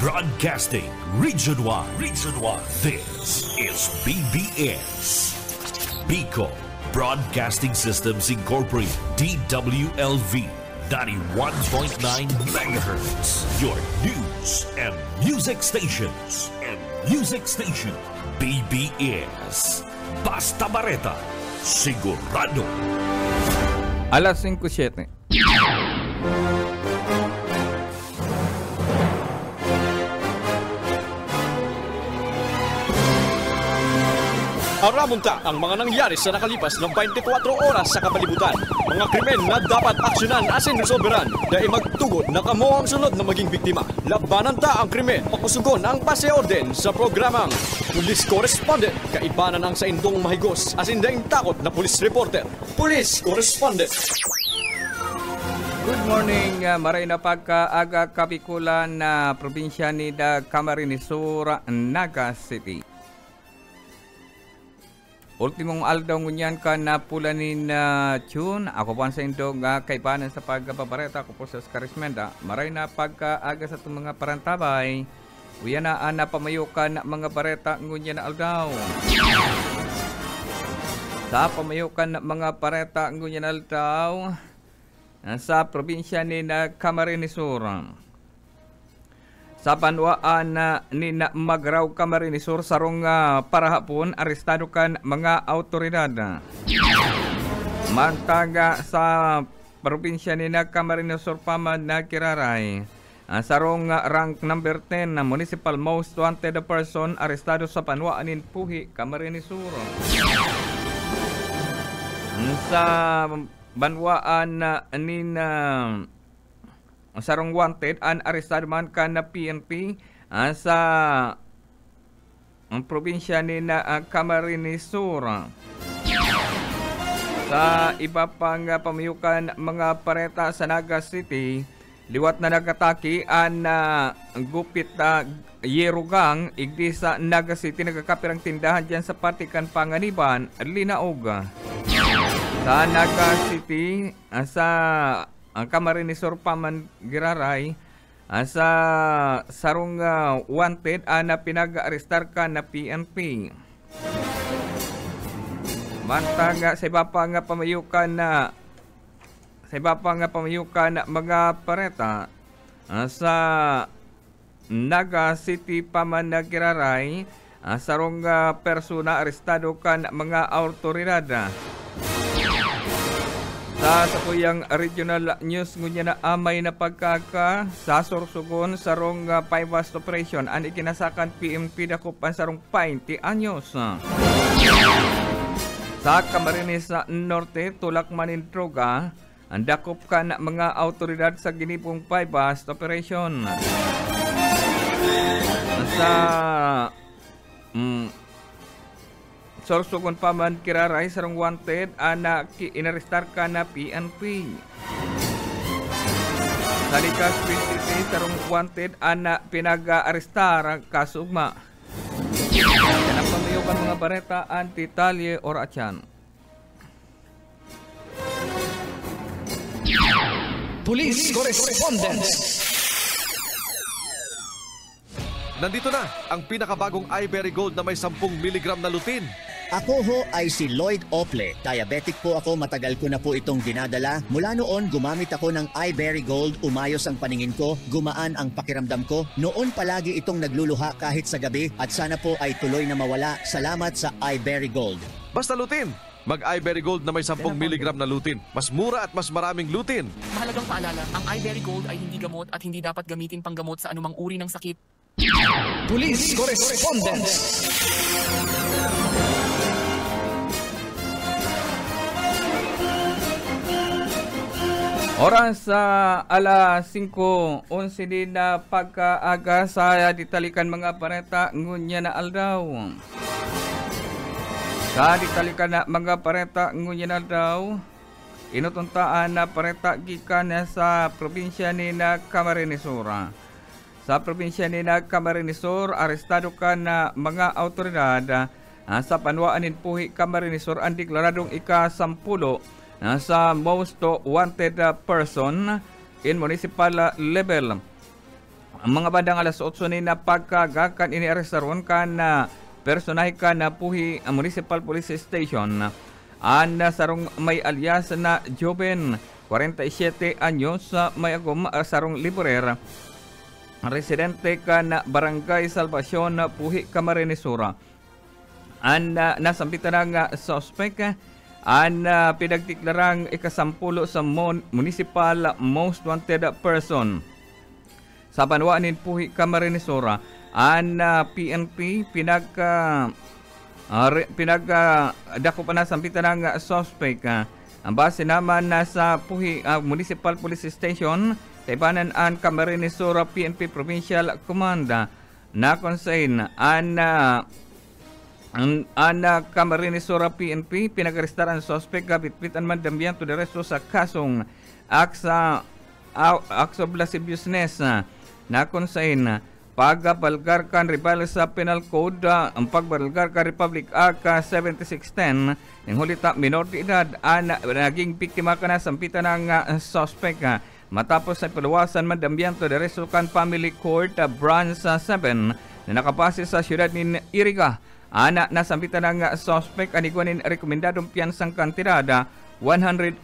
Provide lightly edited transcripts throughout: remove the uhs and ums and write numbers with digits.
Broadcasting Region 1. Region 1. This is BBS. Bicol Broadcasting Systems Incorporated. DWLV. 91.9 megahertz. Your news and music stations. BBS. Basta Bareta. Sigurado. Alas 5:07. Aramunta ang mga nangyari sa nakalipas ng 24 oras sa kapalibutan. Mga krimen na dapat aksyonan asin resolveran dahil magtugod na kamo ang sunod na maging biktima. Labanan ta ang krimen, pakusugon ang paseorden sa programang Police Correspondent. Kaibanan ang sa indong mahigos asin daing takot na police reporter. Police Correspondent. Good morning, maray na pagkaaga Kapikulan na probinsya ni Camarines Sur, Naga City. Ultimong aldaw ngunyan ka na pulanin na tune. Ako po sa indong kaibanan sa pagbabareta. Ako po sa Scarismenda. Maray na pagkaaga sa itong mga parantabay. Uyan na pamayukan mga bareta ngunyan na aldaw. Sa pamayukan mga bareta ngunyan na aldaw sa probinsya ni Camarines Sur. Sa banwaan ni Magraw Camarines Sur sarong parahapon arestado kan mga autoridad. Mantaga sa probinsya ni Camarines Sur paman na kiraray. Sarong rank number 10 na municipal most wanted person arestado sa banwaan ni Puhi, Camarines Sur. Sa banwaan ni sarong wanted an arestado man ka na PNP sa probinsya ni Camarines Sur. Sa iba pang pamayukan mga pareta sa Naga City, liwat na nagataki an gupit Yerugang igdi sa Naga City nagkakapirang tindahan dyan sa Patikan Panganiban, Linaog. Sa Naga City, sa ang Camarines Sur paman giraray sa sarong wanted na pinag-arestar ka na PNP. Mantaga sa iba pa nga pamayukan na mga pareta sa Naga City paman nagiraray sarong persona arestado kan mga autoridad. Sa Sakuyang Regional News ngunya na amay na pagkaka sa Sorsogon sarong 5 operation ang ikinasakan PMP dakupan sarong 20 anyos. Sa Camarines Norte tulak manin droga ang dakop ka na mga autoridad sa ginipong 5 operation. Sa Sorsogon paman kiraray sarong wanted na inarestar ka na PNP. Sa Likas 23 sarong wanted na pinag-arestar kasugma. Yan ang pamayukan mga bareta anti-talye or atyan. Police Correspondent. Nandito na ang pinakabagong iBerry Gold na may 10 mg na lutein. Ako ho ay si Lloyd Ople. Diabetic po ako, matagal ko na po itong dinadala. Mula noon, gumamit ako ng iBerry Gold, umayos ang paningin ko, gumaan ang pakiramdam ko. Noon palagi itong nagluluha kahit sa gabi at sana po ay tuloy na mawala. Salamat sa iBerry Gold. Basta lutein. Mag-iBerry Gold na may 10 mg na lutein. Mas mura at mas maraming lutein. Mahalagang paalala, ang iBerry Gold ay hindi gamot at hindi dapat gamitin panggamot sa anumang uri ng sakit. Police Correspondent. Oras sa alas 5:11 din na pagkaaga sa ditalikan mga pareta ngunya na aldaw. Sa ditalikan na mga pareta ngunya na aldaw, inutuntaan na pareta gikan sa probinsya ni Camarines Sur. Sa probinsya ni Camarines Sur, arestado ka na mga autoridad sa Panwaan in Puhi, Camarines Sur ang deklaradong ika-10 sa most wanted person in municipal level. Ang mga bandang alas 8 ni na pagkagakan iniarestaron kan na personahe ka na puhi ang Municipal Police Station. Sarong may alias na Joven, 47 anyos, may agom sarong liberer. Residente ka na Barangay Salvacion, puhi Camarines-Sur. Nasampitan ng suspect pinagtiklarang ikasampulo sa Municipal Most Wanted Person. Sa banwaanin puhi Camarines-Sur, PNP dako pa na sampitan ng suspect. Ang base naman sa puhi Municipal Police Station, Taibanan ang Camarines-Sur PNP Provincial Command na consign Camarines-Sur PNP pinag-arrestar ang suspect bitbitan man dambiyan to the resto sa kasong acts of lasciviousness na consign pagbalgar kan ribal sa Penal Code ang pagbalgar kan Republic Act 7610 ng hulita minor de edad naging biktima ka na sampitan ng suspect matapos sa paluwasan man dambiyan to the resto kan Family Court Branch 7 na nakapase sa siyudad ni Iriga. Nasampitan ng suspect aniguanin rekomendadong piyansang kantidad 180,000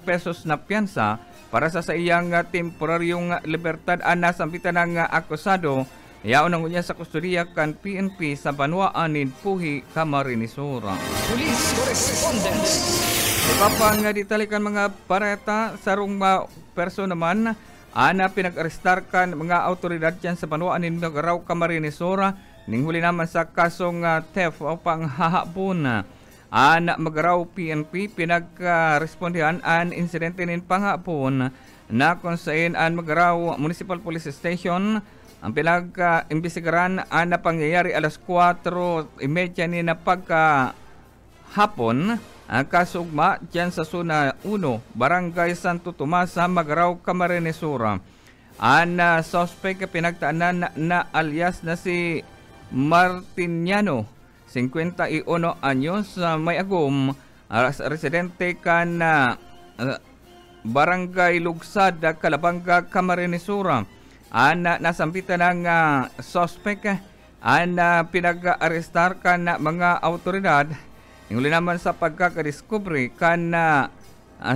pesos na piyansa para sa iyang temporaryong libertad. Nasampitan ng akusado yaon ang unya sa kustudiya kan PNP sa banwaanin puhi Camarines-Sur. Police Correspondence. Kapang ditalikan mga pareta sarong perso naman pinag-arestar kan mga autoridad dyan sa banwaanin Nagaraw Camarines-Sur ning huli naman sa kasong theft o panghahabon. Magaraw PNP pinagrespondihan an insidente nin panghapon na kung saan Magaraw Municipal Police Station ang pinag-imbestigaran na pangyayari alas 4:30 ni na pagkahapon kasugma dyan sa Zona 1, Barangay Santo Tomas sa Magaraw Camarines-Sur. Suspect pinagtaanan na alias na si Martiniano, 51 anyos, may agom, residente kan Barangay Lugsad, Calabanga, Camarines-Sur. Nasampitan ng suspect pinag-arestar kan mga autoridad. Inguli naman sa pagkakadiskubre kan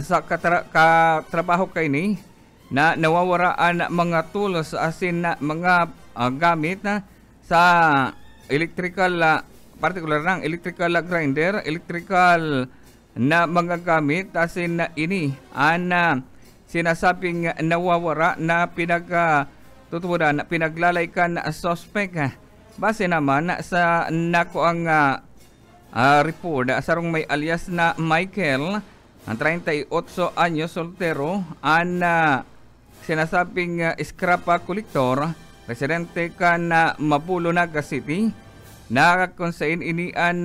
sa katrabaho kay ni na nawawaraan mga tools asin mga gamit sa electrical particular ng electrical grinder, electrical na mga gamit asin ini sinasabing nawawara na pinagtutudan pinaglalaykan suspect. Base naman sa nako ang report sarong may alias na Michael, 38 anyos, soltero, sinasabing scrap collector, residente ka na Mapulo, Naga City, na kung saan inian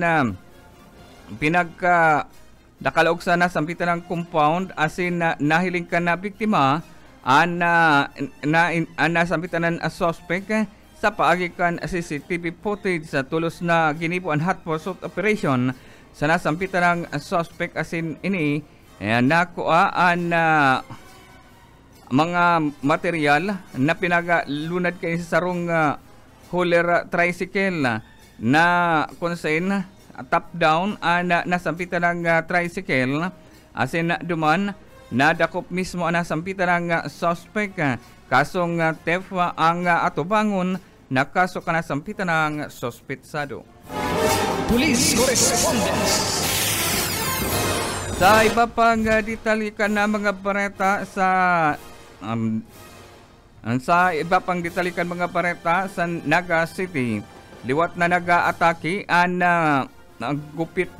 nakalaog sana sampitan ng compound asin nahiling ka na biktima sampitan ng suspect sa paagikan CCTV footage sa tulos na ginibuan hot pursuit operation sa nasampitan ng suspect asin ini nakuha mga material na pinagalunad kayo sa sarong hauler tricycle na konsen top down nasampitan ng tricycle asin duman nadakop mismo nasampitan ng suspect kasong theft ang atubangon na kaso ka nasampitan ng suspetsado. Police Correspondence. Sa iba pang ditalikan na mga bareta sa Naga City, liwat na nag-aatake gupit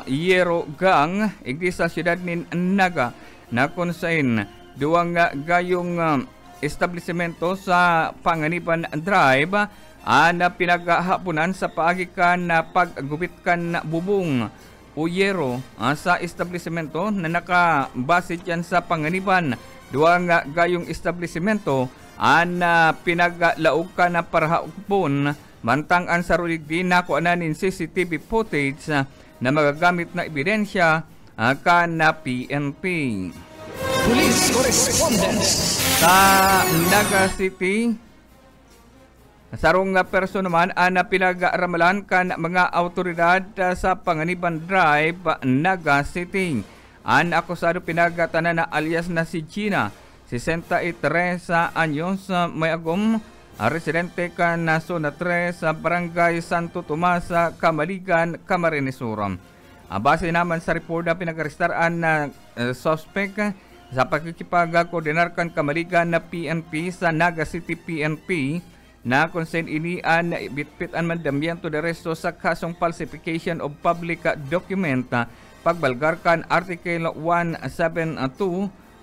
Yero Gang igdi sa siyudad ni Naga na konsain duwang gayong establishmento sa Panganiban Drive na pinaghahaponan sa paagikan na paggupit kan bubong o yero sa establishmento na nakabase dyan sa Panganiban. Duwang gayong establishmento pinaglaog ka na parahapon mantang ang saruligdi na kuananin CCTV footage na magagamit na ebidensya ka na PNP. Police Correspondence. Sa Naga City, Sarong nga person naman ang pinag-aramalan kan mga autoridad sa Panganiban Drive, Naga City. Ang akusado pinagatanan na alias na si Gina, 63 anyos, may agom, residente kan na Zona 3 sa Barangay Santo Tomas, Camaligan, Camarines Sur. Base naman sa report na pinag-arestaraan na suspect sa pagkikipag-koordinar kan Camaligan na PNP sa Naga City PNP na concern inian bitbit ang mandamiento de resto sa kasong falsification of public document, pagbalgar kan Article 172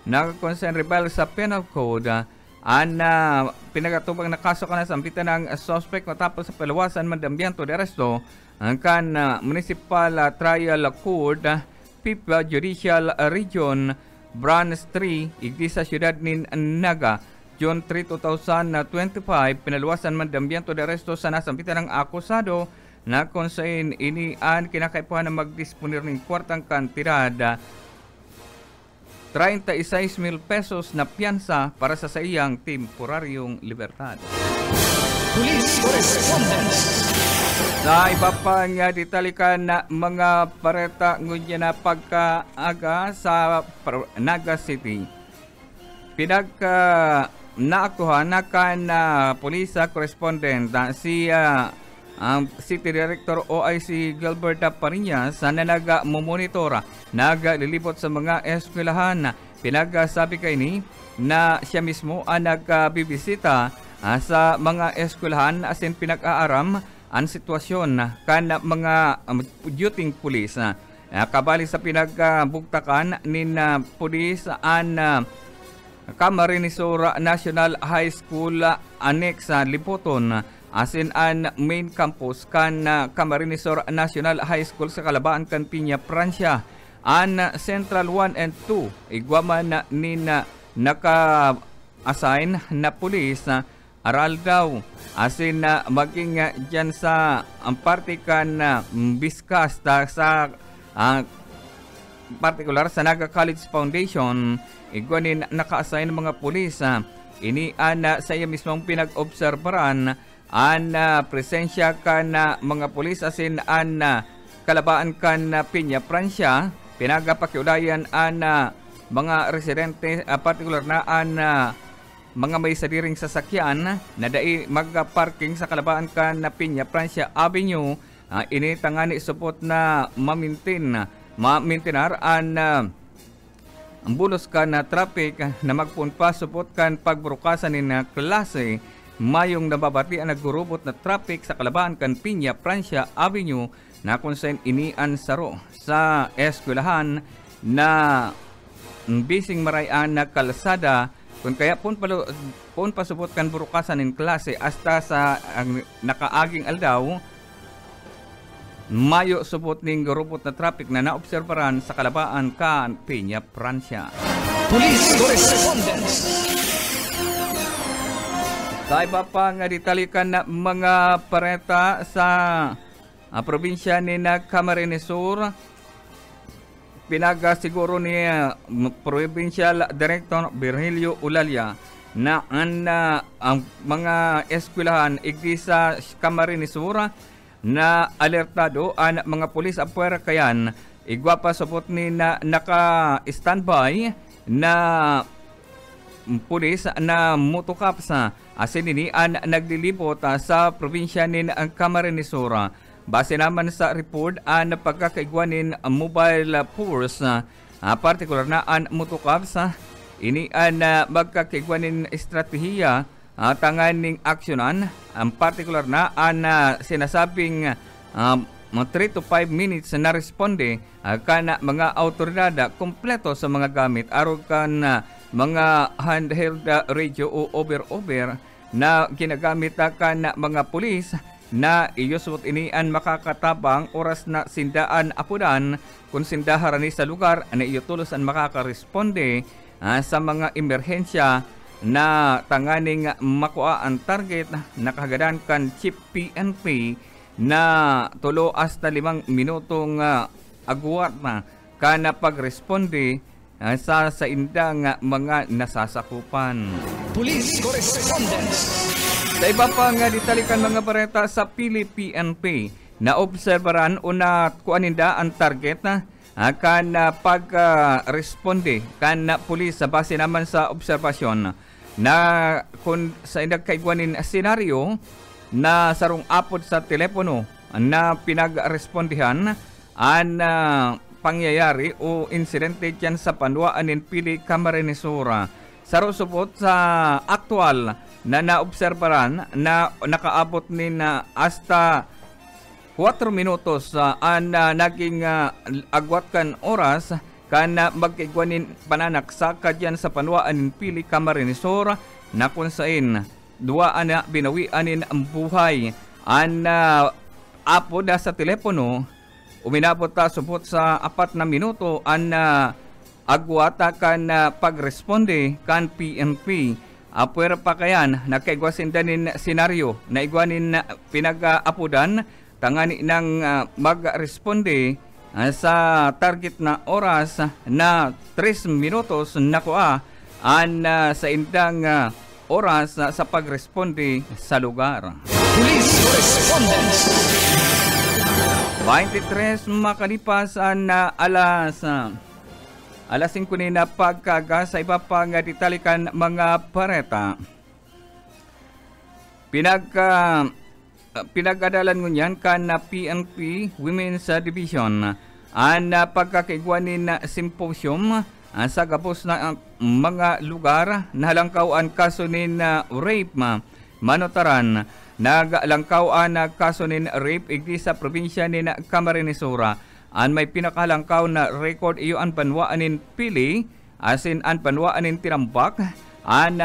na concern rebel sa Penal Code. Pinagatubang na kaso ka na sampitan ng suspect matapos sa palawasan mandamiento de resto ang kan Municipal Trial Court, 5th Judicial Region, Branch 3, igdi sa siyudad ni Naga, June 3, 2025, pinaluwasan mandambiento de resto sa nasampitan ng akusado na kung saan inian kinakaipuhan na magdisponir ng kwartang kantidad 36,000 pesos na piyansa para sa iyang temporaryong libertad. Police Correspondence. Sa iba pa nga ditalikan na mga pareta ngunya na pagkaaga sa Naga City. Naakuha na kan police correspondent si City Director OIC Gilbert Pariñas na nagamumonitora, naglilibot sa mga eskwelahan. Pinagsabi kay ni na siya mismo ang nagbibisita sa mga eskwelahan asin pinag-aaram ang sitwasyon kan mga duty police. Kabali sa pinagbugtakan ni police ang Camarines Sur National High School Annex Lipoton asin an main campus kan Camarines Sur National High School sa Calabaan kan Piña, Prancia. An Central 1 and 2 igwaman ni naka-assign na pulis aral daw asin maging dyan sa ang parte kan Biscas sa particular sa Naga College Foundation, igwanin naka-assign mga pulis. Inian sa iya mismong pinag-obserbaran an presensya kan mga pulis asin an Kalabaan kan Piña, Prancia. Pinagapakiudayan an mga residente, particular na an mga may sadiring sasakyan na dai magparking sa Kalabaan kan Piña, Prancia Avenue. Ini tangani supot na ma-maintinar ang bulos ka na traffic na magpunpa supot kan pagburukasan ni na klase mayong nababati ang naggurubot na traffic sa Kalabaan kan Piña, Prancia Avenue na kung saan inian saro sa eskwelahan na bising marayan na kalsada kung kaya pun pasupot kan burukasan ng klase hasta sa nakaaging aldaw mayo subot ning gurubot na traffic na naobserbaran sa Kalabaan kan Piña, Prancia. Police Correspondence. Sa iba pa nga ditalikan na mga pareta sa probinsya ni Camarines Sur, pinagasiguro ni Provincial Director Virgilio Ulalia na ang mga eskwelahan igdi sa Camarines Sur na alertado ang mga pulis apuera kayan igwapa supot ni na naka-standby na pulis na motukap sa asin ini ang naglilibot sa probinsya ni Camarines Sur. Base naman sa report ang pagkakaigwanin mobile force, particular na ang motukap sa ini ang magkakaigwanin estratehiya tanganing aksyonan, ang particular na ang sinasabing 3 to 5 minutes na responde kana mga autoridad kompleto sa mga gamit aron kan mga handheld radio o over-over na ginagamit kan mga pulis na iyusot inian makakatabang oras na sindaan apudan kung sindaharani sa lugar na iyutulos ang makakaresponde sa mga emerhensya na tanganing makuha ang target na kahagadan kan Chief PNP na 3 hasta 5 minutong agwat na kana pagresponde sa indang mga nasasakupan. Police Correspondence. Sa iba pa nga ditalikan mga bareta sa PNP na obserbaran o na kuaninda ang target kan pag-responde kan pulis sa base naman sa obserbasyon na kung sa inagkaigwanin senaryo na sarong apod sa telepono na pinag-respondihan ang pangyayari o insidente dyan sa Panwaanin Pili Camarines-Sur. Sarusupot sa aktual na naobserbaran na nakaabot ni na hasta 4 minutos ang naging agwat kan oras kan magkaigwanin pananak sa kadyan sa Panwaanin Pili Camarines-Sur na kung saan duwa na binawianin ang buhay ang apo na sa telepono uminabot ta supot sa 4 na minuto ang agwata kan pagresponde kan PNP. Apuer pa kayan nakaigwasin danin senaryo na igwanin pinag-apudan tangani ng magresponde sa target na oras na 3 minutos nakuha ang sa indang oras sa pagresponde sa lugar. Police correspondence. 23 makalipas na alas 5 na pagkaga sa iba pang ditalikan mga pareta. Pinag-adalan ngunyan kan na PNP Women's Division ang pagkakaigwanin na symposium sa gapos na mga lugar na halangkaw ang kaso nin rape manotaran. Nagalangkaw ang kaso nin rape igdi sa probinsya ni Camarines-Sur. An may pinakahalangkaw na record iyo ang Panwaanin Pili asin ang Panwaanin Tinambak an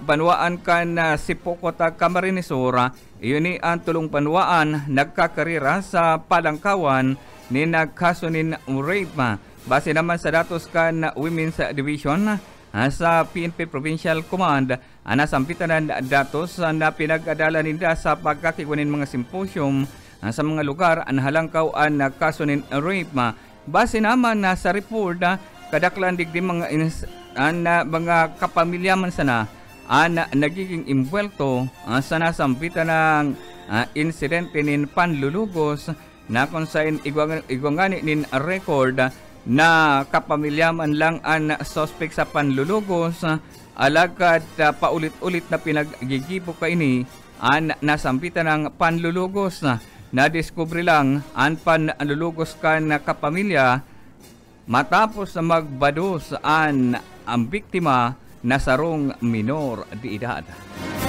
panwaan kan Sipokota Camarines-Sur. Iyon ni ang tulong panwaan nagkakarira sa palangkawan ni nagkaso nin rape. Base naman sa datos kan Women's Division sa PNP Provincial Command, nasampitan ng datos na pinag-adala nila sa pagkakigwanin mga symposium sa mga lugar ang halangkaw ang kaso ng rape. Base naman sa report, kadaklan digdi mga kapamilya man sana ang nagiging imbuelto sa nasampitan ng insidente nin panlulugos na kung saan igwangani nin record na kapamilyaman lang ang suspect sa panlulugos alagad paulit-ulit na pinaggigibo kaini ang nasampitan ng panlulugos na diskubre lang ang panlulugos kan kapamilya matapos na magbados ang biktima na sarong minor de edad.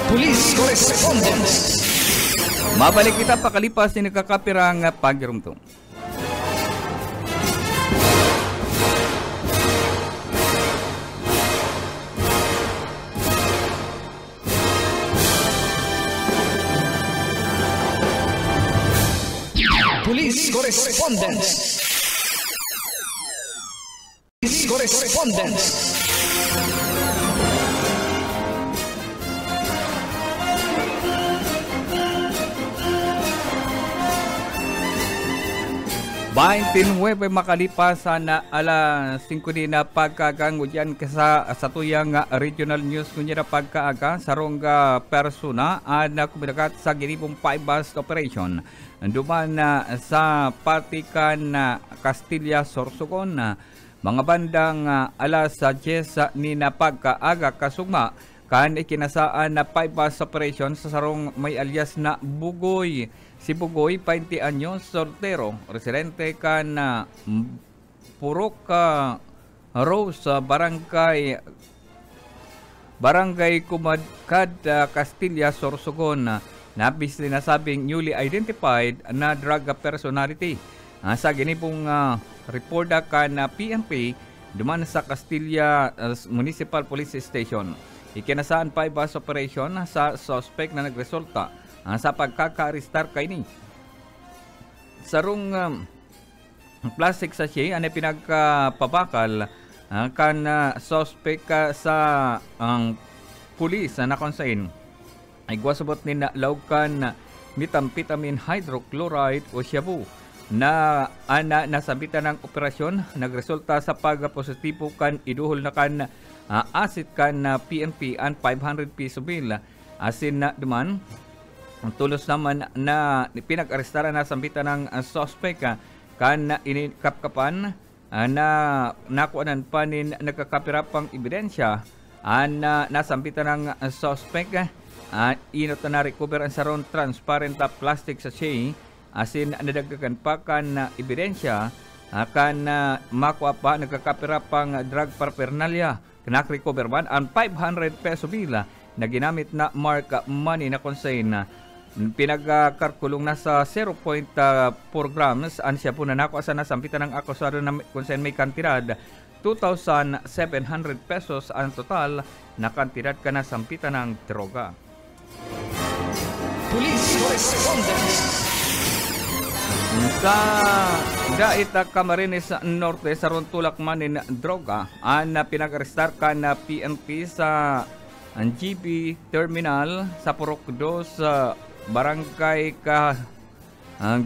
Police correspondence. Mabalik kita pakalipas ni nakakapirang pagirumtong. Police correspondence. Police correspondence. Huwebe makalipas na alas 5 din na pagkagango dyan sa tuyang regional news kunya na pagkaaga sarong persona na kuminagat sa ginibong Paibas operation. Duman sa Patikan Castilla Sorsogon mga bandang alas 10 ni na pagkaaga kasugma kan ikinasaan na Paibas operation sa sarong may alias na Bugoy. Si Bugoy, 20 anyos, soltero, residente kan Purok Rose, Barangay Kumadkad, Castilla, Sorsogon. Nabis sinasabing newly identified na drug personality. Sa ginipong report kan PNP, duman sa Castilla Municipal Police Station. Ikinasaan pa bus operation sa suspect na nagresulta sa pagkaka-arestar kay ni. Sarong plastic sachet ang pinagpabakal kan suspect sa pulis na konsain ay gwasabot ni laukan methamphetamine hydrochloride o shabu na nasabitan ng operasyon nagresulta sa pagpositibo kan iduhol na kan asit kan na PNP an 500 piso bill. Asin na duman ang tulos naman na pinag-arestara na sambitan ng suspect kan inikapkapan na nakuanan pa nin nagkakapirapang ebidensya nasambitan ng suspect inot na recover ang sarong transparent plastic sachet asin nadagdagan pa kan ebidensya kan makuha pa nagkakapirapang drug paraphernalia recover man ang 500 peso bill na ginamit na mark money na consign pinagkarkulong na sa 0.4 grams an siya po na nakuha sa nasampitan ng akusado na kung saan may kantidad 2,700 pesos ang total na kantidad ka na sampitan ng droga. Police correspondence. Sa Daita Camarines Norte sa Rontulak manin droga ang pinag-arestar ka na PNP sa GB Terminal sa Purok 2 Barangay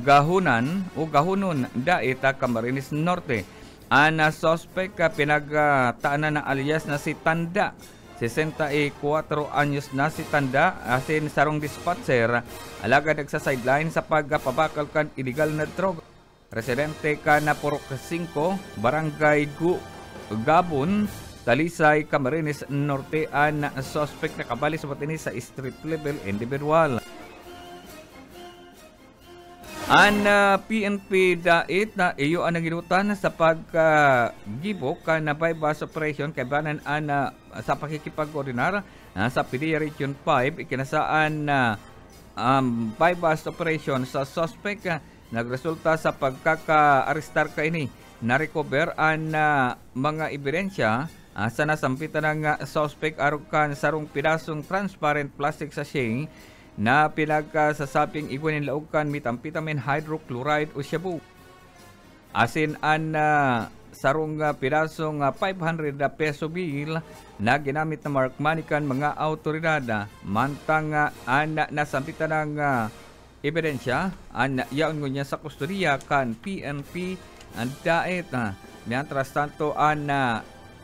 Gahunan o Gahunon, Daita, Camarines Norte. Ang suspect pinagtaanan na alias na si Tanda. 64 anyos na si Tanda asin sarong dispatcher. Alaga nagsa sideline sa pagpabakal kan illegal na droga. Residente ka na Purok 5, Barangay Gabon, Talisay, Camarines Norte. Ang suspect na kabali sa patini sa street level individual. Ang PNP dait na iyo ang naginutan sa paggibok na bypass operation kay banan sa pakikipag-koordinar sa PDEA Region 5 ikinasaan bypass operation sa suspect nagresulta sa pagkaka-arestar kaini na-recover ang mga ebidensya sa nasampitan ng suspect arukan sarong pirasong transparent plastic sachet na pinagkasasabing iguanin laukan methamphetamine hydrochloride o shabu. Asin an sarong pirasong 500 peso bill na ginamit na mark money kan mga autoridad. Mantang an nasampitan ng ebidensya an yaon niya sa kustodiya kan PNP ang dait. Mientras tanto an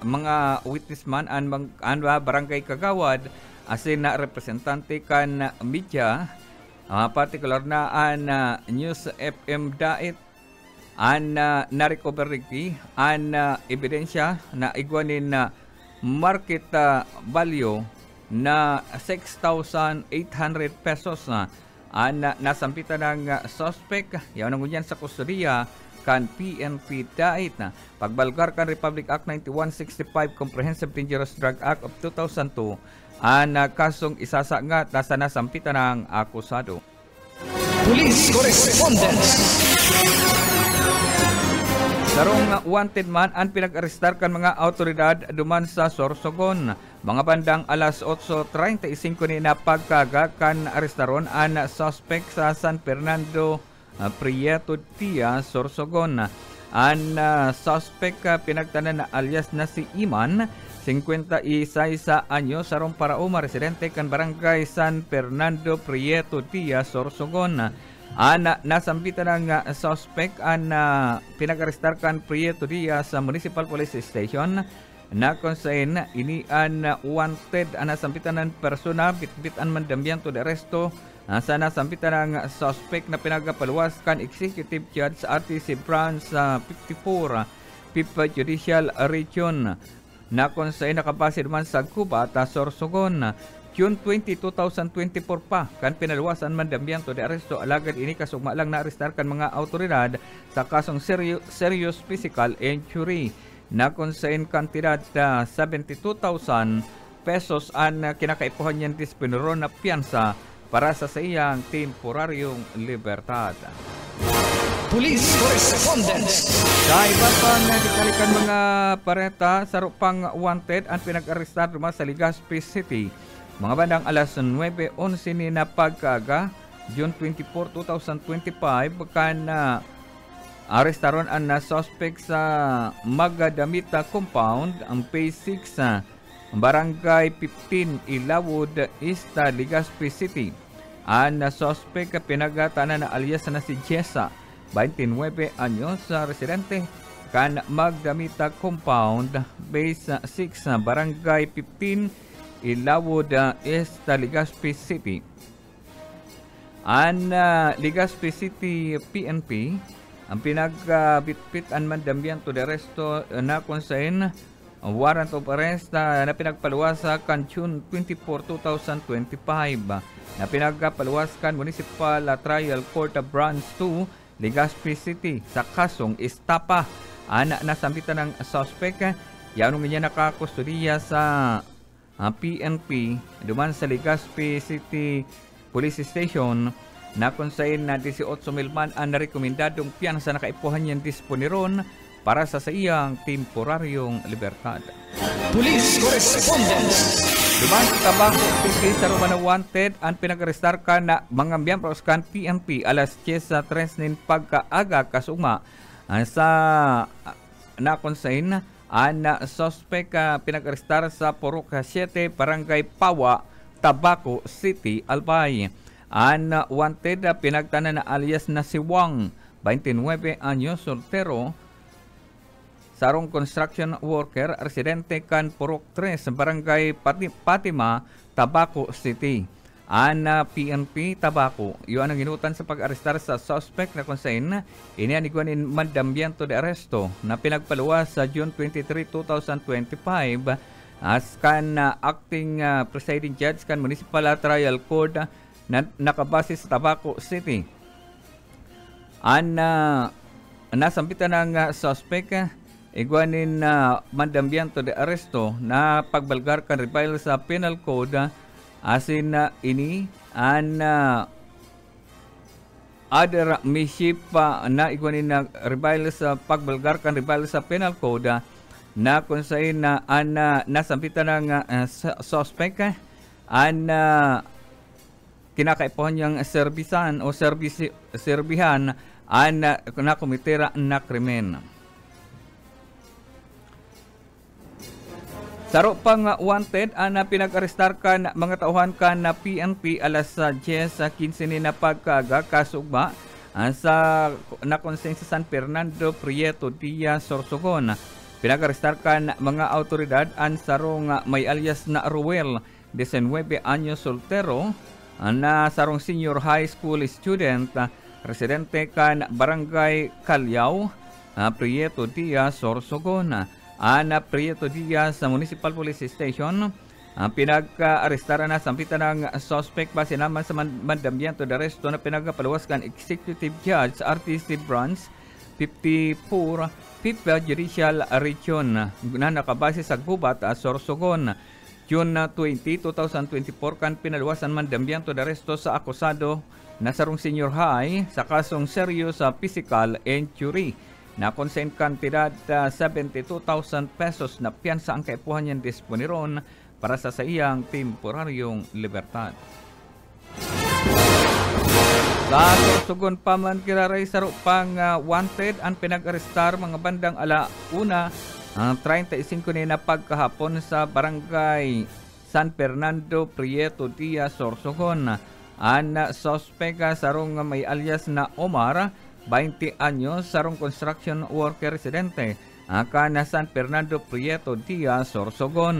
mga witness man an barangay kagawad asin na representante kan media particular na an News FM dait an na-recover rigti an ebidensya na iguanin na market value na 6,800 pesos an nasampitan ng suspect yaon ngunyan sa kustodiya kan PNP dait na pagbalgar kan Republic Act 9165 Comprehensive Dangerous Drug Act of 2002 ang kasong isasangat na sa nasampitan ng akusado. Police correspondence. Sarong wanted man ang pinag-arestar kan mga autoridad duman sa Sorsogon. Mga bandang alas 8:35 ni na pagkaga kan arestaron ang suspect sa San Fernando Prieto Tia, Sorsogon. Ang suspect pinagtanan na alias na si Iman 51 anyos sarong parauma residente kan barangay San Fernando Prieto Tia, Sorsogon. Nasambitan ng suspect ang pinag-arestar kan Prieto Tia sa Municipal Police Station na konsain ini an wanted nasambitan ng persona bitbit an mandambiento de arresto sa nasambitan ng suspect na pinagapaluwas kan Executive Judge sa RTC Branch 54 5th Judicial Region na kung sa'y nakabase naman sa Cuba at Sorsogon. June 20, 2024 pa kan pinaluwasan mandambiento de arresto alagad ini kasugma lang na-arestar kan mga autoridad sa kasong serious physical injury na kung sa'y kantidad 72,000 pesos ang kinakaipuhan niyan dispinuro na piyansa para sa iyang temporaryong libertad. Police correspondence. Sa iba pang nakikalikan mga pareta sa rupang wanted ang pinag-arestar sa Legazpi City. Mga bandang alas 9:11 ni na pagkaga, June 24, 2025, kan arestaron ang suspect sa Magadamita Compound, ang Phase 6, Barangay 15, Ilawod, East, Legazpi City. Ang suspect pinagatanan na alias na si Jessa, 29 anyos, residente kan Magdamita Compound, Base 6, Barangay 15, Ilawod, East, Legazpi City. An Legazpi City PNP ang pinagbitbit-an mandambiento de arresto na konsain warrant of arrest na pinagpaluwasa kan June 24, 2025 na pinagpaluwas kan Municipal Trial Court Branch 2 Legazpi City sa kasong estapa. Nasambitan ng suspect yanong niya nakakustodiya sa PNP duman sa Legazpi City Police Station na konsain na 18,000 man ang narekomendadong piyansa na kaipuhan niyang disponiron para sa iyang temporaryong libertad. Police Correspondence. Duman sa Tabaco City sa Romana wanted ang pinag-arestar ka na mga miyembros kan PNP alas 10:03 nin pagkaaga kasuma sa nakonsain ang suspect pinag-arestar sa Purok 7 Barangay Pawa, Tabaco City, Albay. Ang wanted pinagtanan na alias na si Wang, 29 anyos, soltero, sarong construction worker, residente kan Purok 3, Barangay Patima, Tabaco City. Ang PNP Tabaco, yun ang ginutan sa pag-arestar sa suspect na konsain, inianiguanin mandambiento de arresto na pinagpaluwas sa June 23, 2025 as kan acting presiding judge kan Municipal Trial Court na nakabase sa Tabaco City. Ang nasambitan ng suspect, iguanin mandambiento de arresto na pagbalgar kan revial sa penal code asin ini an other mischief na iguanin na revial sa pagbalgar kan revial sa penal code na kung saan nasampitan ng suspect an kinakaipuhan niyang servisan o serbihan an nakumitira na krimen. Saro pang wanted ang pinag-arestar kan mga tauhan kan na PNP alas 10:15 na pagkaga kasugba sa nakonsen sa San Fernando Prieto Diaz, Sorsogon. Pinag-arestar kan mga autoridad ang sarong may alias na Ruel, 19 anyos, soltero, na sarong senior high school student, residente kan Barangay Calyaw, Prieto Diaz, Sorsogon. Ana Prieto Diaz sa Municipal Police Station, pinag-arestara na sampitan ng suspect base naman sa mandambiento de arresto na pinagpaluwas kan Executive Judge RTC Branch 54 5th Judicial Region na nakabase sa Gubat, Sorsogon. June 20, 2024 kan pinaluwasan mandambiento de arresto sa akusado na sarong senior high sa kasong serious physical injury. Na konsen kantidad 72,000 pesos na piyansa ang kaipuhan niyang disponiron para sa iyang temporaryong libertad. Sa Sorsogon pa man kiraray saro pang wanted ang pinag-arestar mga bandang alauna 35 ni na pagkahapon sa Barangay San Fernando Prieto Diaz, Sorsogon. Ang suspect sarong may alias na Omar, 20 anyos, sarong construction worker residente na San Fernando Prieto Diaz, Sorsogon.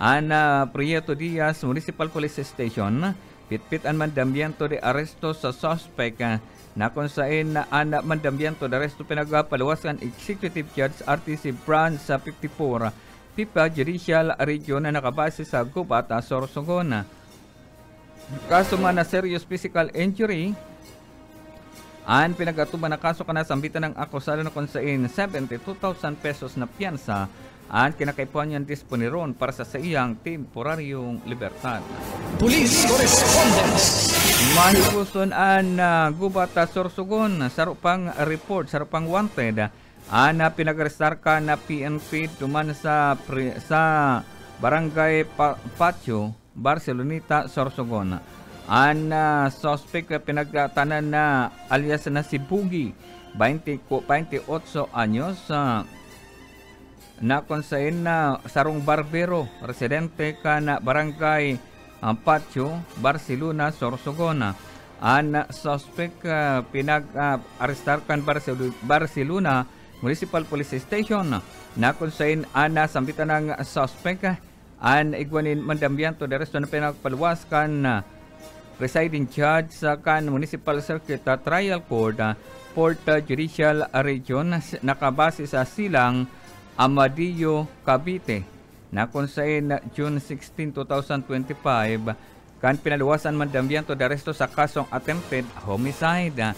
Ana Prieto Diaz Municipal Police Station, pitpit ang mandambiento de arresto sa suspect na kung saan ang mandambiento de arresto pinagpaluwasan Executive Judge RTC Branch sa 54 5th Judicial Region na nakabase sa Gubat, Sorsogon. Kaso man na serious physical injury, ang pinagatuman na kaso ka na sambitan ng akusado na kung saan 72,000 pesos na piyansa ang kinakaipuan niyang disponiron para sa iyang temporaryong libertad. Police Correspondence. Mahibuson ang Gubat, Sorsogon, sarupang report, sarupang wanted, ang pinag-arestar ka na PNP duman sa Barangay Patio, Barceloneta, Sorsogon. Ang suspect pinagtanan na alias na si Bugi, 28 anyos, na kung saan na sarong barbero, residente ka na Barangay Patio, Barcelona, Sorsogon. Ang suspect pinag-arestar kan Barcelona Municipal Police Station na kung saan nasambitan ng suspect an igwanin mandambianto de resto na pinagpaluwas kan presiding judge sa kan Municipal Circuit Trial Court Port Judicial Region nakabase sa silang Amadillo, Cavite na kung saan June 16, 2025 kan pinaluwasan mandambianto de resto sa kasong attempted homicide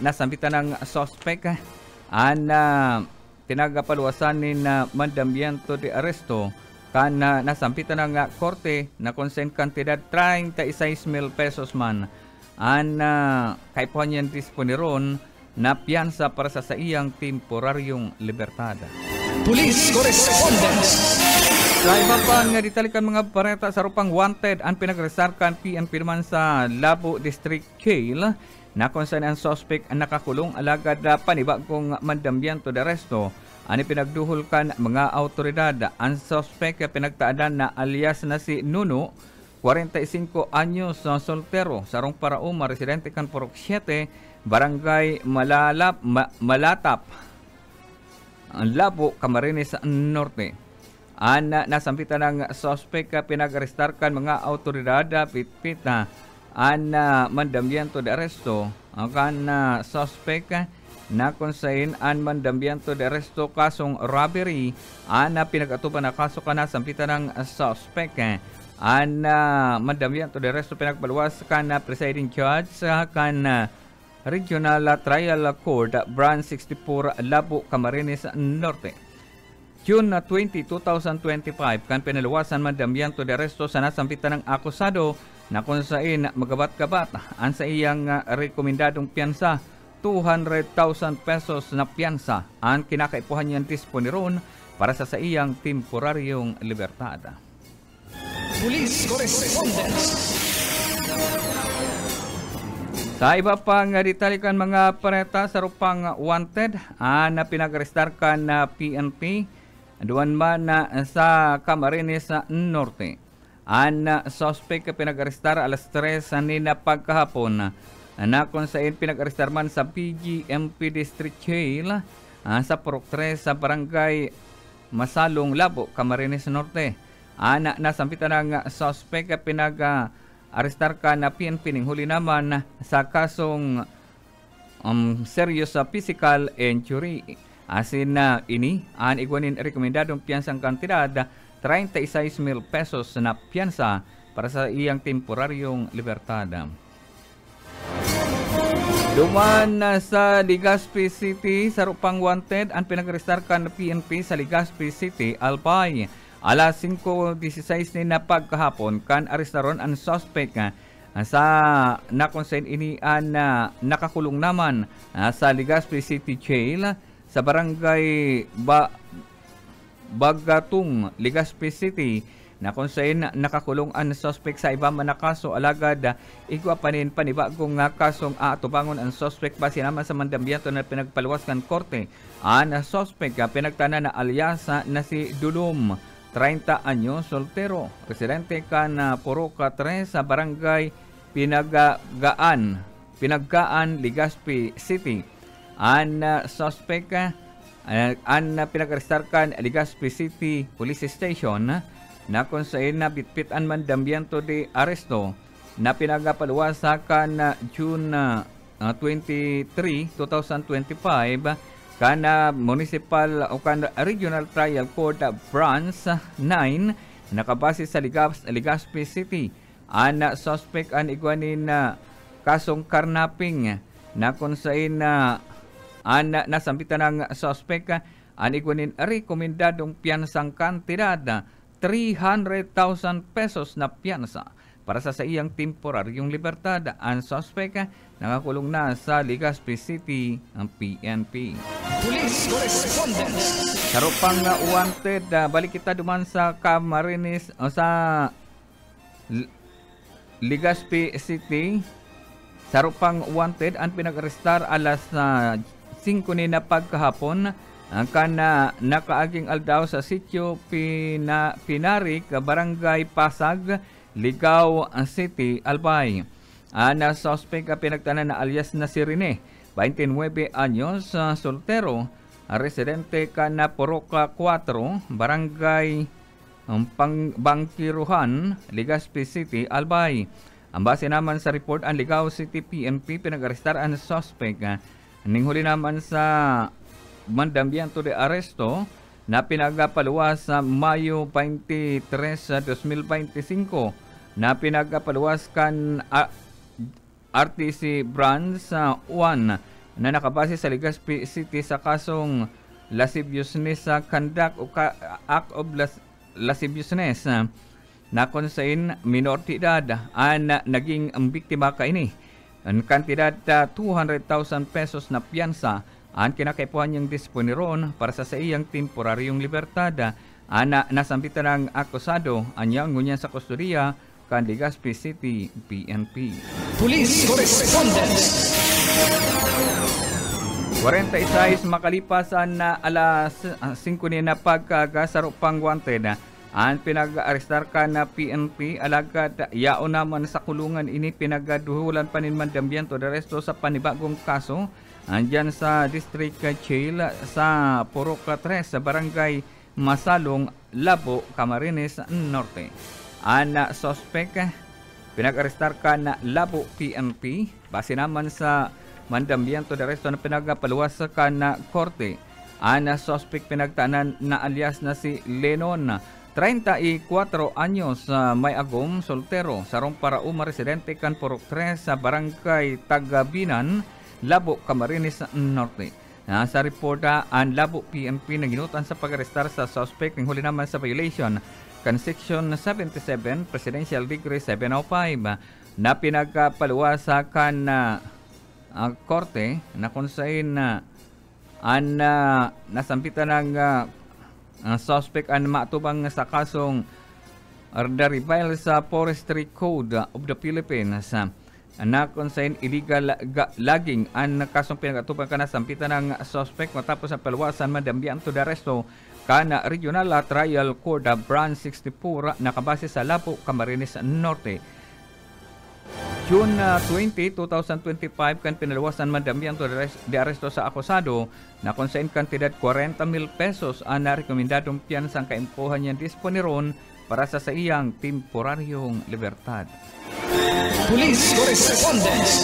nasambitan ng suspect tinagapaluwasan ni mandambianto de arresto kan nasampitan ng korte na consent kantidad 36,000 pesos man kaipuhan yan disponiron na piyansa para sa iyang temporaryong libertada. Police Correspondence. Sa iba pang ditalikan mga pareta sa rupang wanted ang pinagresarkan PNP naman sa Labo District Jail na kung saan ang suspect ang nakakulong alagad panibagong mandambianto de arresto. Ani pinagduhulkan mga autoridad. Ang suspect pinagtaadan na alias na si Nuno, 45 anyos, soltero, sarong Parauma, residente kan Purok 7, Barangay Malatap, Labo, Camarines Norte. Nasampitan ng suspect pinag-arestarkan mga autoridad pitpita mandambianto de arresto ang suspect na konsain an mandambianto de arresto kasong robbery na pinag-atuban na kaso kana sampitan ng suspect mandambianto de arresto pinagbaluwas kana presiding judge kan Regional Trial Court Branch 64 Labo, Camarines Norte. June 20, 2025 kan pinaluwasan mandambianto de arresto sa nasampitan ng akusado na kung saan magabat-gabat ang sa iyang rekomendadong piyansa 200,000 pesos na piyansa ang kinakaipuhan niyang disponiron para sa iyang temporaryong libertada. Police Correspondence. Sa iba pang ditalikan mga pareta sa rupang wanted na pinag-arestarkan na PNP duwan man sa Camarines Norte. Ang suspect pinag-arestar alas 3 nina pagkahapon na kung saan pinag-arestar man sa PGMP District Jail sa Purok 3 sa Barangay Masalong, Labo, Camarines Norte. Nasampitan ng suspect pinag-arestar ka na PNP ning huli naman sa kasong serious physical injury. Asin na ini ang igwanin rekomendadong piyansang kantidad 36,000 pesos na piyansa para sa iyang temporaryong libertada. Duman sa Legazpi City sa rupang wanted ang pinag-arestarkan na PNP sa Legazpi City, Albay. Alas 5:16 ni na pagkahapon kan arestaron ang suspect sa nakonsen ini nakakulong naman sa Legazpi City Jail sa Barangay Bagatong, Legazpi City na kung saan nakakulong ang suspect sa iba man na kaso alagad igwa panin panibagong kasong atubangon ang suspect base naman sa mandambianto na pinagpaluwas ng korte. Ang suspect pinagtana na alias na si Dulum, 30 anyos, soltero, residente kan Purok 3 sa Barangay Pinaggaan, Legazpi City. Ang suspect ang pinag-arestarkan Legazpi City Police Station na kung saan bitpitan mandambianto de arresto na pinagapaluwasakan June 23, 2025 kana Municipal o kan Regional Trial Court Branch 9 nakabase sa Legazpi City. Ang suspect ang igwanin kasong karnaping na kung saan nasampitan ng suspect ang igwanin rekomendadong piyansang kantidad 300,000 pesos na piyansa para sa iyang temporaryong libertad. Ang suspect nakakulong na sa Legazpi City ang PNP. Police Correspondence. Sa rupang wanted, balik kita duman sa Camarines o sa Legazpi City. Sa rupang wanted, ang pinag-arestar alas 5 ni na pagkahapon ang nakaaging aldaw sa sitio Pinarik, Barangay Pasag, Ligao City, Albay. Ang suspect pinagtanan na alias na si Rene, 29 anyos, soltero, residente kan na Purok 4, barangay Pangbangkiruhan, Legazpi City, Albay. Ang base naman sa report, ang Ligao City PNP pinag-arestar ang suspect. Ninghuli naman sa mandambiento de aresto na pinagapaluwas sa Mayo 23, 2025 na pinagapaluwas kan RTC Branch 1 na nakabase sa Legazpi City sa kasong lasciviousness sa conduct o act of lasciviousness na kung saan minor de edad ang naging ang biktima kaini. Ang kantidad 200,000 pesos na piyansa ang kinakaipuhan niyang disponiron para sa iyang temporaryong libertad. Ana nasambitan ng akusado anyang ngunyan sa kustodiya kan Legazpi City PNP. Police Correspondence. 46 makalipas na alas 5 na pagkagasaro pang wanted ang pinag-arestar ka na PNP alagad yao naman sa kulungan ini pinagaduhulan pa nin mandambiento de resto sa panibagong kaso andyan sa District Jail sa Purok 3 sa Barangay Masalong, Labo, Camarines Norte. Ang suspect pinag-arestar ka na Labo PNP base naman sa mandambiento de resto na pinagapaluwas ka na korte. Ang suspect pinagtanan na alias na si Lenon, 34 anyos, may agom, soltero, sarong parauma residente kan Purok 3 sa Barangay Tagabinan, Labo, Camarines Norte. Sa reporta, ang Labo PNP naginutan sa pag-arestar sa suspect ng huli naman sa violation kan Section 77 Presidential Decree 705 na pinagpaluwasa kan korte na kung saan nasampitan ng suspect ang matubang sa kasong Daribile sa Forestry Code of the Philippines na kung saan illegal logging ang kasong pinag-atubang ka na sampitan ng suspect matapos ang paluwasan mandambiento de aresto kana Regional Trial Court Branch 64 nakabase sa Labo, Camarines Norte. June 20, 2025 kan pinaluwasan mandambiento de aresto sa akusado na kung saan kantidad 40,000 pesos ang narekomendadong piyansang kaimpuhan niyang disponiron para sa iyang temporaryong libertad. Police Correspondence.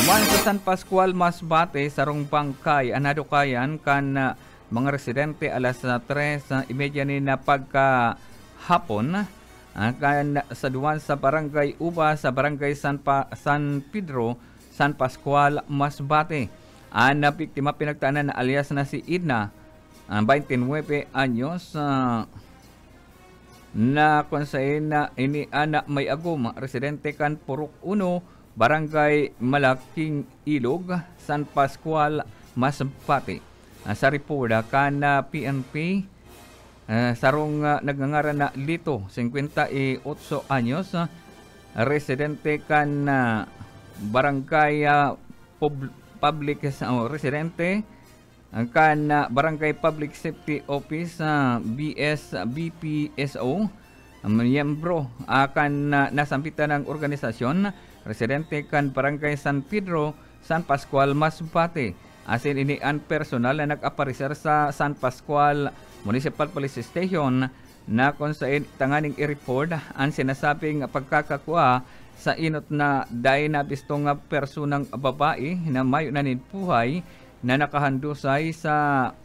Duman sa San Pascual, Masbate, sarong bangkay anadukayan kan mga residente alas 3:30 ni na pagkahapon kan sa duwan sa Barangay Uba sa Barangay San Pedro, San Pascual, Masbate. Ang biktima pinagtanan na alias na si Idna, 29 anyos, na kung saan na ini anak may agum, residente kan Purok 1, Barangay Malaking Ilog, San Pascual, Masbate. Sa reporta kan PNP, sarong nagngangaran na Lito, 58 anyos, residente kan Barangay Public residente kan Barangay Public Safety Office BPSO, miyembro akan nasampitan ng organisasyon, residente kan Barangay San Pedro, San Pascual, Masbate. Asin ini ang personal na nag-aparecer sa San Pascual Municipal Police Station na kung saan tanganing i-report ang sinasabing pagkakakuha sa inot na dahil na bistong personang babae na mayo na ninpuhay na nakahandusay sa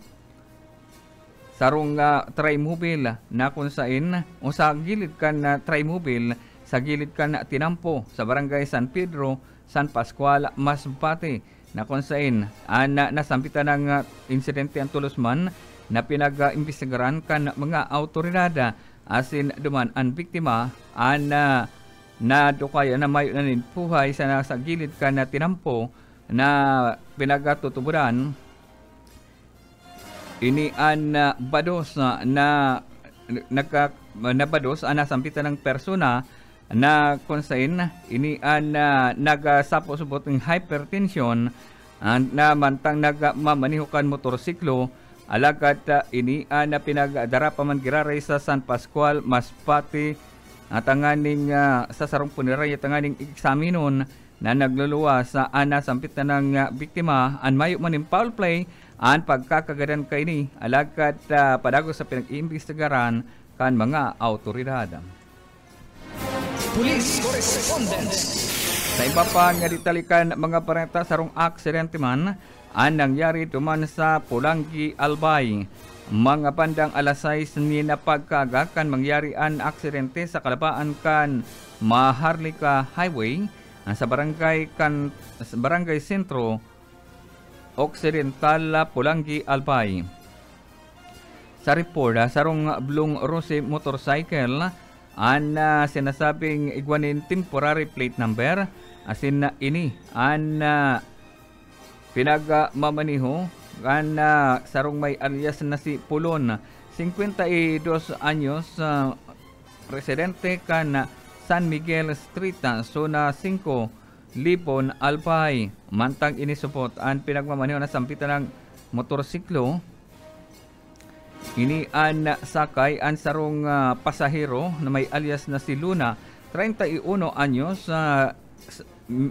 sarong trimobile na kung saan o sa gilid kan trimobile sa gilid kan tinampo sa Barangay San Pedro, San Pascual, Masbate na kung saan nasampitan ng insidente ang tulusman na pinag-imbestigaran kan mga autoridad asin duman ang biktima na dukaya na mayo na ninpuhay sa nasa gilid kan na tinampo na pinagatutuburan ini an bados na bados ang nasampitan ng persona na kung saan ini an nagasapos-subot ng hypertension na mantang nagmamanihukan motorsiklo alagad ini na pinagdara pa man giraray sa San Pascual, Masbate at tanganing sa sarong punerarya tanganing eksaminon na nagluluwa sa nasampitan ng biktima an mayo man in foul play ang pagkakagadan kay ni alagad padagos sa pinag-iimbestigaran kan mga awtoridad. Police correspondence. Sa iba pa nga ditalikan mga parenta sarong aksidente man ang nangyari duman sa Pulangi, Albay. Mga bandang alas 6 ni napagkaga kan mangyari ang aksidente sa kalabaan kan Maharlika Highway sa barangay Sentro Occidental, Pulangi, Albay. Sa report sarong Blue Rose motorcycle ang sinasabing igwanin temporary plate number asin ini ang pinagmamaniho kan sarong may alias na si Pulon 52 anyos residente kan San Miguel Street, Zona 5, Libon, Albay. Mantang inisupot ang pinagmamaniho na sampitan ng motorsiklo. Ini ang sakay ang sarong pasahero na may alias na si Luna, 31 anyos,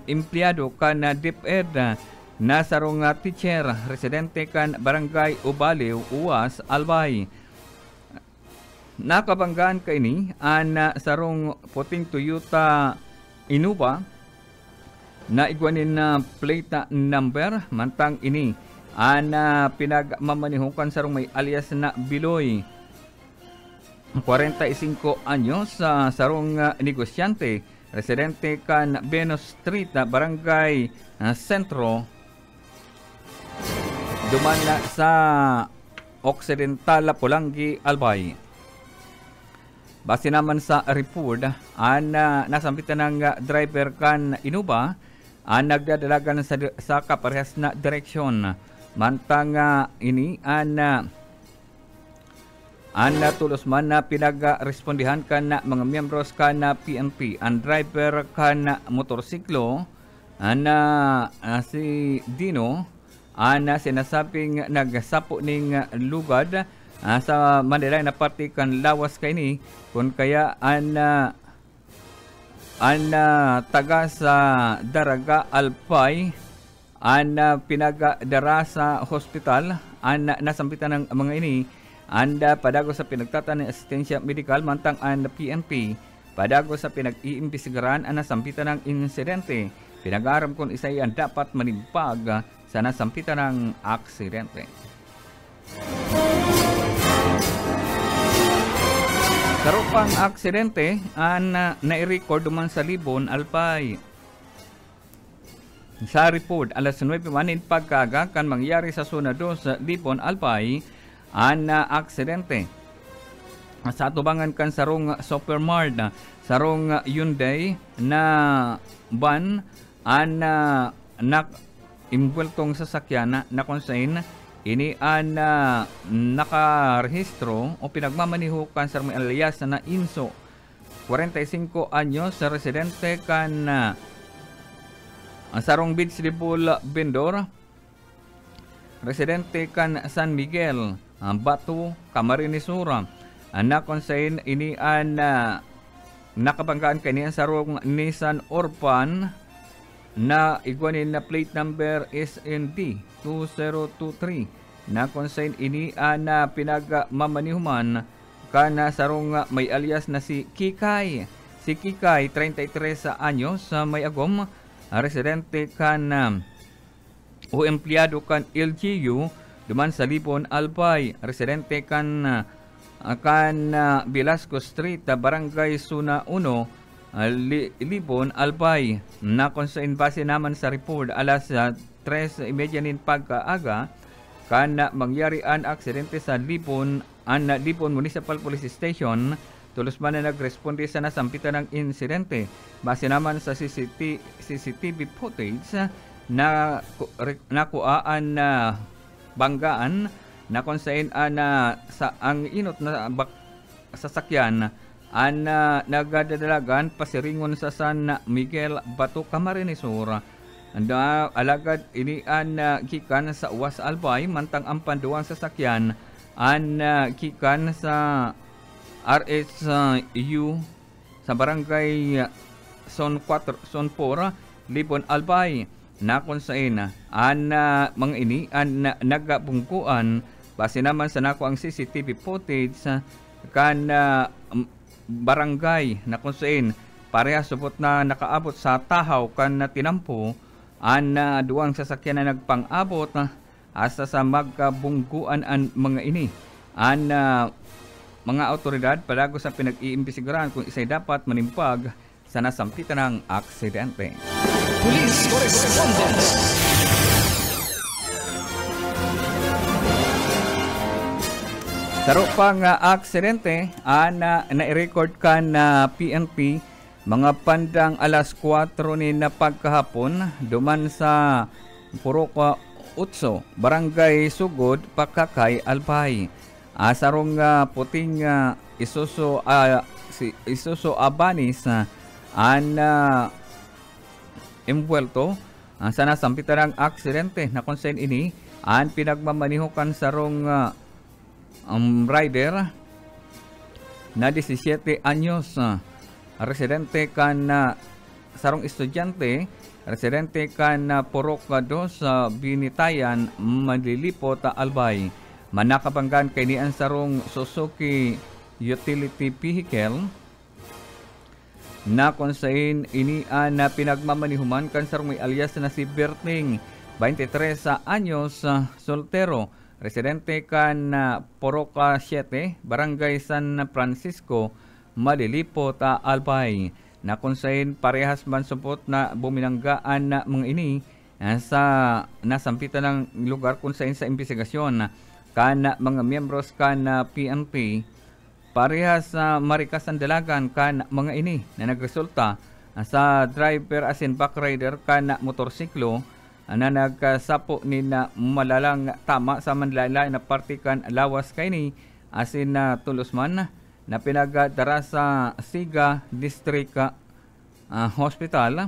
empleyado kan DepEd na sarong teacher, residente kan Barangay Ubaliw, Uwas, Albay. Nakabanggaan ka ini ang sarong puting Toyota Innova na igwanin na plate number. Mantang ini ang pinagmamanihukan sarong may alias na Biloy, 45 anyos, sarong negosyante, residente kan Venus Street, Barangay Sentro, duman sa Occidental, Pulangi, Albay. Base naman sa report, ang nasampitan ng driver kan Innova ang nagdadalagan sa kaparehas na direksyon. Mantang ini ang tulos man na pinag-respondihan kan na mga miyembros kan na PNP. Ang driver kan motorsiklo na si Dino ang sinasabing nagsapo ning lugad sa Manila na parte kan lawas kay ni kung kaya ang taga sa Daraga Alpay ang pinagadara sa hospital ang nasampitan ng mga ini ang padago sa pinagtatan ng asistensya medikal. Mantang ang PNP padago sa pinag-iimbestigaran ang nasampitan ng insidente. Pinag-aaram kung isa'y ang dapat manimpag sa nasampitan ng aksidente. Karupang aksidente ang nai-record duman sa Libon, Albay. Sa report, alas 9 manin pagkaga kan mangyari sa zona 2 sa Libon, Albay ang aksidente. Sa atubangan kan sarong Supermart, sarong Hyundai na van ang imbultong sasakyan na konsain ini ang nakarehistro o pinagmamanihukan sa may alias na Inso, 45 anyos, residente kan sarong vegetable vendor, residente kan San Miguel, Batu, Camarines Sur. Na konsain ini ang nakabanggaan kaniya sarong Nissan Orpan na igwanin na plate number SND 2023 na konsain ini na pinagmamanihuman kana sarong may alias na si Kikay. Si Kikay 33 anyos, may agom, residente kan o empleyado kan LGU duman sa Libon, Albay, residente kan Velasco Street, Barangay Suna 1, Libon, Albay. Na kung sa base naman sa report alas 3:30 nin pagkaaga kan mangyari ang aksidente sa Libon Municipal Police Station. Tulos man na nagresponde sa nasampitan ng insidente. Base naman sa CCTV footage na nakuhaan na banggaan na kung saan sa ang inot na sasakyan ang nagadadalagan pasiringon sa San Miguel, Batu, Camarines Sur. Alagad ini an gikan sa Uwas, Albay, mantang ang panduang sasakyan an gikan sa RSU sa Barangay Son 4, Libon, Albay. na kung saan mga ini nagabungkuan base naman sa nako ang CCTV footage kan barangay na kung saan pareha subot na nakaabot sa tahaw kan na tinampo duwang sasakyan na nagpang-abot asa sa magkabungkuan ang mga ini mga autoridad palago sa pinag-iimbestigahan kung isa'y dapat manimpag sa nasampitan ng aksidente. Police correspondence. Saro pang aksidente na-record ka na PNP mga pandang alas 4 ni na pagkahapon duman sa Purok Utso, Barangay Sugod, Pakakay, Albay. Sarong puting Isuzu Abanis imbuelto sa nasampitan ng aksidente na konsen ini pinagmamanihukan sarong rider na 17 anyos residente kan sarong estudyante residente kan Purok 2 sa Binitayan, Malilipot, Albay. Manakabanggan kay nian sarong Suzuki utility vehicle na kung saan ini na pinagmamanihuman kan sarong may alias na si Berting 23 anyos soltero residente kan Purok 7 Barangay San Francisco, Malilipot, Albay, na kung saan parehas man supot na buminanggaan na mga ini sa nasampitan ng lugar kung saan sa investigasyon kan mga miyembros kan PNP parehas marikas ang dalagan kan mga ini na nagresulta sa driver as in back rider kan motorsiklo na nagsapo ni na malalang tama sa manlalay na parte kan lawas kay ni as in Tulusman na pinagdara sa Siga District Hospital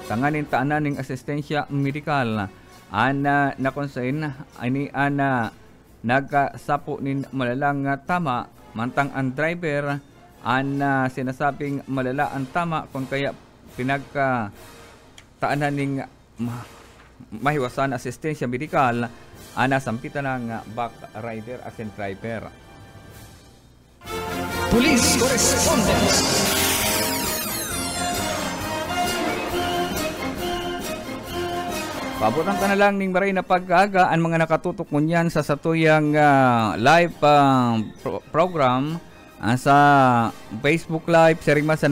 tanganin taanan ng asistensya medikal na konsain ani nagsapo ni malalang tama mantang ang driver sinasabing malala ang tama kung kaya pinagtaanan ng mahiwasan asistensya medikal nasampitan ng back rider as in driver. Police correspondence. Pabutan ka na lang ning maray na pag-aga ang mga nakatutok ngunyan sa satuyang live program sa Facebook Live sering sa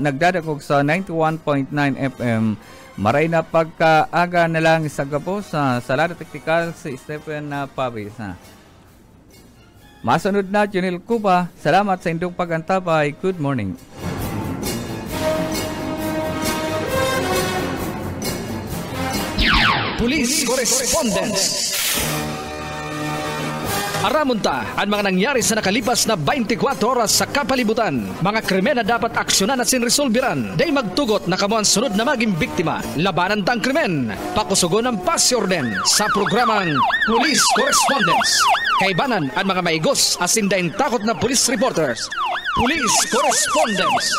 nagdadakog sa 91.9 FM. Maray na pagkaaga na lang sa gabos sa Salada Teknikal si Stephen Pavis. Masunod na Junil Cuba. Salamat sa indong pagantabay. Good morning. Police correspondence. Aramunta ang mga nangyari sa nakalipas na 24 oras sa kapalibutan. Mga krimen na dapat aksyonan at sinresolbiran. Dahil magtugot na kamo ang sunod na maging biktima. Labanan tang krimen. Pakusugon ang pasiorden sa programang Police Correspondence. Kaibanan ang mga maigos asin daing takot na police reporters. Police Correspondence.